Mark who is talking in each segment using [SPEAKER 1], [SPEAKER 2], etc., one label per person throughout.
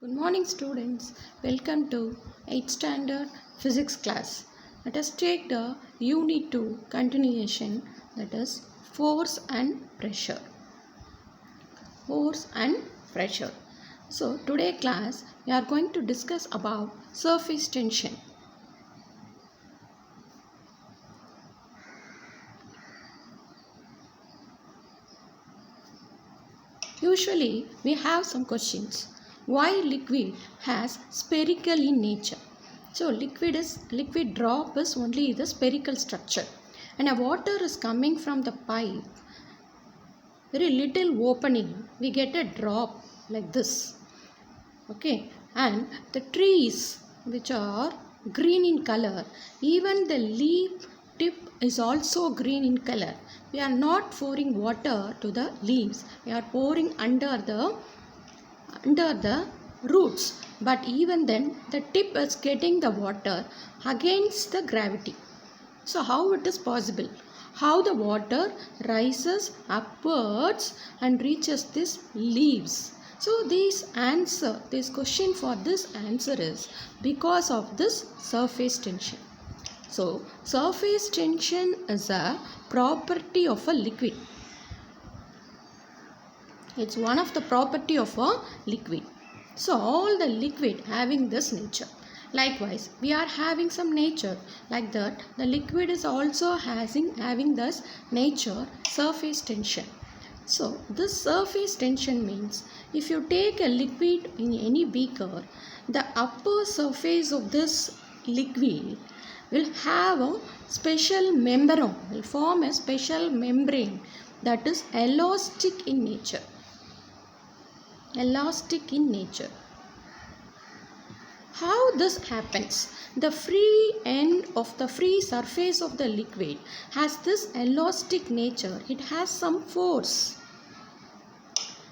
[SPEAKER 1] Good morning students, welcome to 8th standard physics class. Let us take the unit 2 continuation, that is force and pressure. Force and pressure. So today class we are going to discuss about surface tension. Usually we have some questions. Why liquid has spherical in nature? So liquid drop is only the spherical structure, and a water is coming from the pipe. Very little opening, we get a drop like this. Okay, and the trees which are green in color, even the leaf tip is also green in color. We are not pouring water to the leaves, we are pouring under the roots, but even then the tip is getting the water against the gravity. So how it is possible? How the water rises upwards and reaches these leaves? So this question for this answer is because of this surface tension. So surface tension is a property of a liquid. It's one of the property of a liquid. So all the liquid having this nature. Likewise, we are having some nature like that. The liquid is also having this nature surface tension. So this surface tension means if you take a liquid in any beaker, the upper surface of this liquid will have a special membrane, will form a special membrane that is elastic in nature. Elastic in nature. How this happens? The free end of the free surface of the liquid has this elastic nature. It has some force.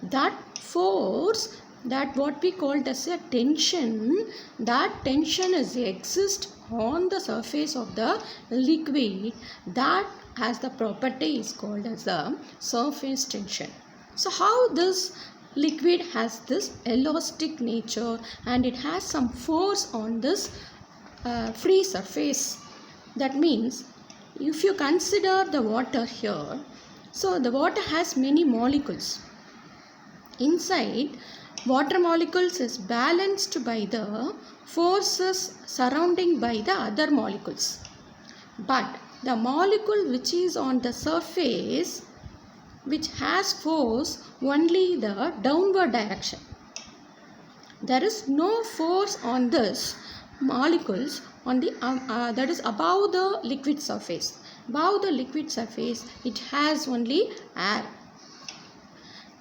[SPEAKER 1] That force, that what we call as a tension, that tension exists on the surface of the liquid. That has the property is called as the surface tension. So how this liquid has this elastic nature and it has some force on this free surface. That means if you consider the water here, so the water has many molecules. Inside, water molecules is balanced by the forces surrounding by the other molecules. But the molecule which is on the surface, which has force only the downward direction. There is no force on this molecules on the that is above the liquid surface. Above the liquid surface, it has only air.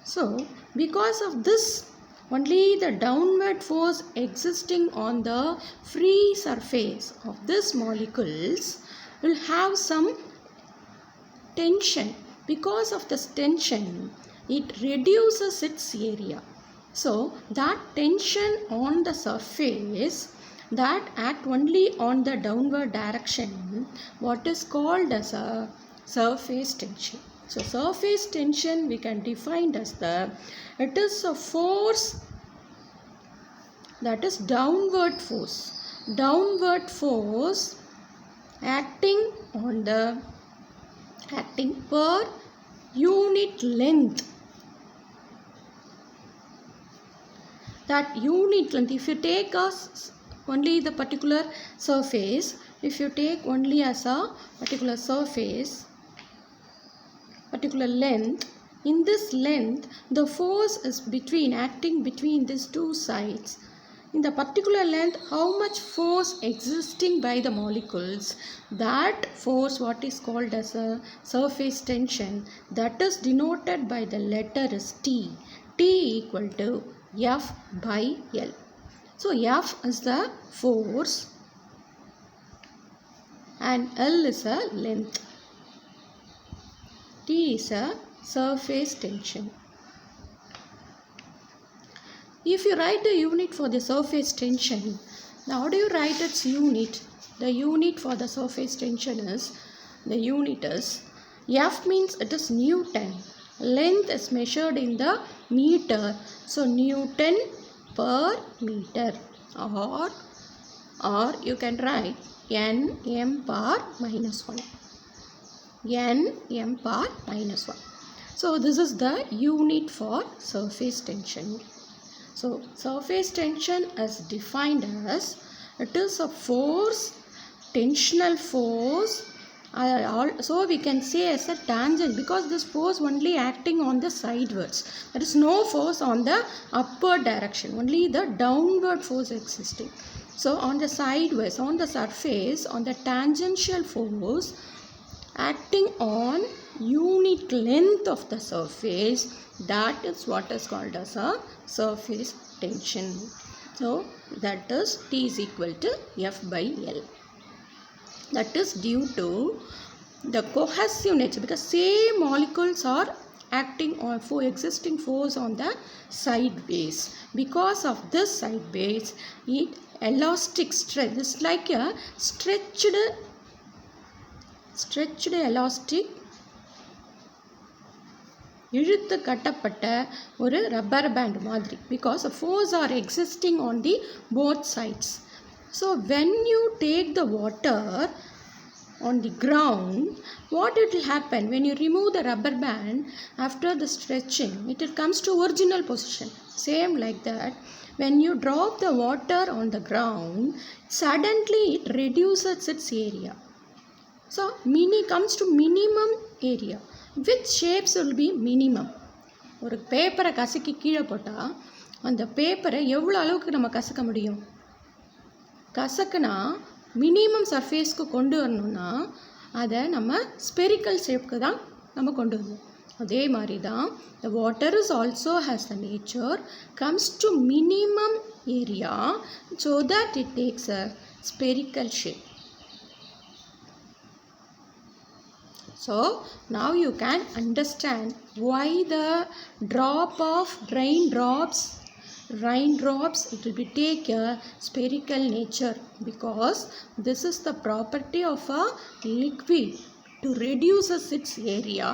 [SPEAKER 1] So because of this, only the downward force existing on the free surface of these molecules will have some tension. Because of this tension, it reduces its area. So that tension on the surface that act only on the downward direction, what is called as a surface tension. So surface tension we can define as it is a force that is downward force. Downward force acting per unit length. That unit length, if you take only the particular surface, if you take only as a particular surface, particular length, in this length the force is acting between these two sides. In the particular length, how much force existing by the molecules, that force what is called as a surface tension, that is denoted by the letter is T. T equal to F by L. So F is the force and L is a length. T is a surface tension. If you write the unit for the surface tension, now how do you write its unit? The unit for the surface tension is, the unit is, F means it is Newton. Length is measured in the meter. So Newton per meter, or you can write Nm power minus 1. Nm power minus 1. So this is the unit for surface tension. So surface tension is defined as it is a force, tensional force. So we can say as a tangent, because this force only acting on the sidewards. There is no force on the upward direction, only the downward force existing. So on the sideways, on the surface, on the tangential force acting on unit length of the surface, that is what is called as a surface tension. So that is T is equal to F by L. That is due to the cohesive nature, because same molecules are acting on existing force on the sideways. Because of this sideways, it elastic stretch. This is like a stretched elastic, இழுத்து கட்டப்பட்ட ஒரு rubber band மாதிரி, because the force are existing on the both sides. So when you take the water on the ground, what it will happen when you remove the rubber band after the stretching? It comes to original position. Same like that, when you drop the water on the ground, suddenly it reduces its area. So comes to minimum area. Which shapes will be minimum? ஒரு பேப்பரை கசக்கி கீழே போட்டால் அந்த பேப்பரை எவ்வளோ அளவுக்கு நம்ம கசக்க முடியும்? கசக்குனா மினிமம் சர்ஃபேஸ்க்கு கொண்டு வரணும்னா அதை நம்ம ஸ்பெரிக்கல் ஷேப்க்கு தான் நம்ம கொண்டு வரணும். அதே மாதிரி தான் the water is also has the nature comes to minimum area so that it takes a spherical shape. So now you can understand why the drop of raindrops it will be take a spherical nature, because this is the property of a liquid to reduces its area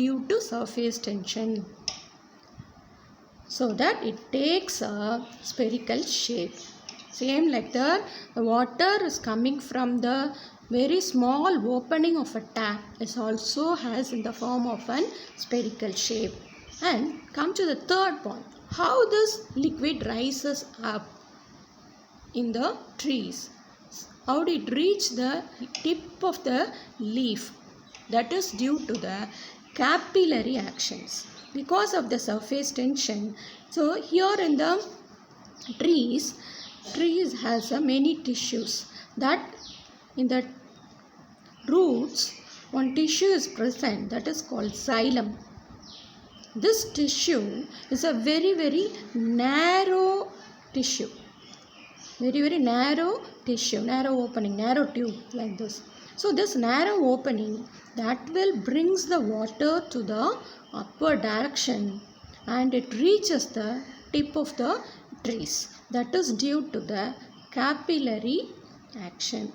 [SPEAKER 1] due to surface tension, so that it takes a spherical shape. Same like that, the water is coming from the very small opening of a tap is also has in the form of an spherical shape. And come to the third point, how this liquid rises up in the trees. How did it reach the tip of the leaf? That is due to the capillary actions, because of the surface tension. So here in the trees has many tissues, that in the roots one tissue is present, that is called xylem. This tissue is a very narrow tissue, very narrow tissue, narrow opening, narrow tube like this. So this narrow opening that will brings the water to the upward direction and it reaches the tip of the trees. That is due to the capillary action.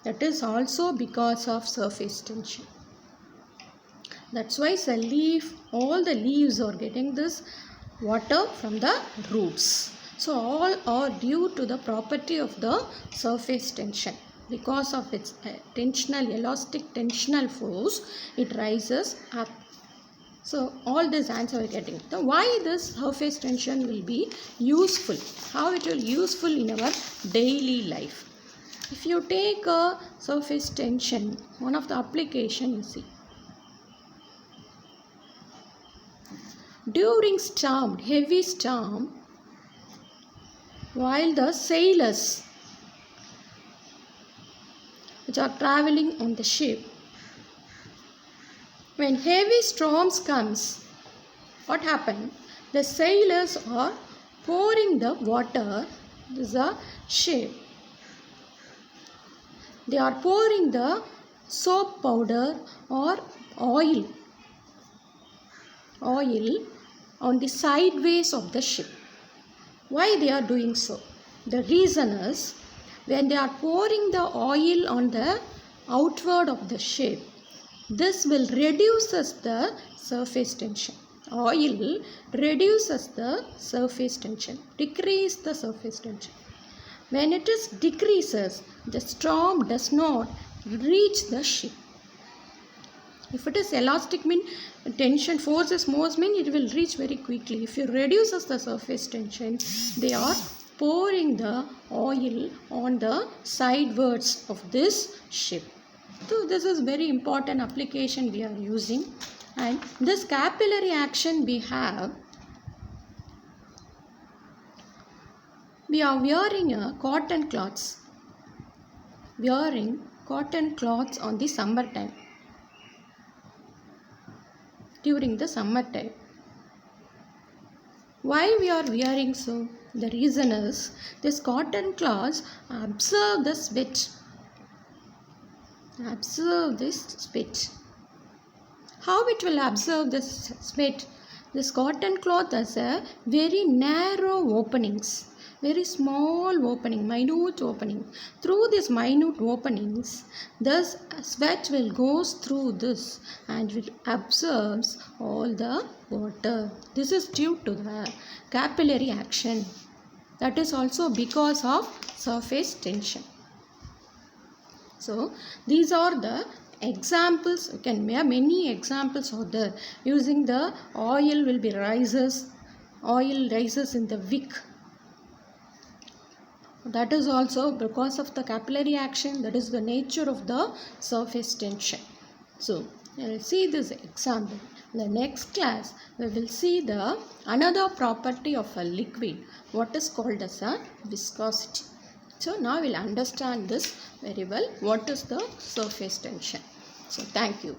[SPEAKER 1] That is also because of surface tension. That's why all the leaves are getting this water from the roots. So all are due to the property of the surface tension. Because of its elastic tensional force, it rises up. So all this answer we are getting. So why this surface tension will be useful? How it will useful in our daily life? If you take a surface tension, one of the application you see. During storm, heavy storm, while the sailors which are traveling on the ship, when heavy storms comes, what happened? The sailors are pouring the water. This is a ship. They are pouring the soap powder or oil on the sideways of the ship. Why they are doing so? The reason is, when they are pouring the oil on the outward of the ship, this will reduces the surface tension. oil reduces the surface tension, decrease the surface tension. When it is decreases, the storm does not reach the ship. If it is elastic mean tension forces most mean it will reach very quickly. If it reduces the surface tension, they are pouring the oil on the sidewards of this ship. So this is very important application we are using. And this capillary action we have, we are wearing a cotton cloths. Wearing cotton cloths on the summertime. During the summer time. Why we are wearing so? The reason is this cotton cloths absorb the sweat. Absorb this sweat. How it will absorb this sweat? This cotton cloth has a very narrow openings. Very small opening, minute opening. Through these minute openings, the sweat will goes through this and will absorbs all the water. This is due to the capillary action. That is also because of surface tension. So these are the examples. You can make many examples are there. Using the oil will be rises. Oil rises in the wick. That is also because of the capillary action. That is the nature of the surface tension. So, we will see this example. In the next class, we will see the another property of a liquid. What is called as a viscosity. So, now we will understand this very well. What is the surface tension. So, thank you.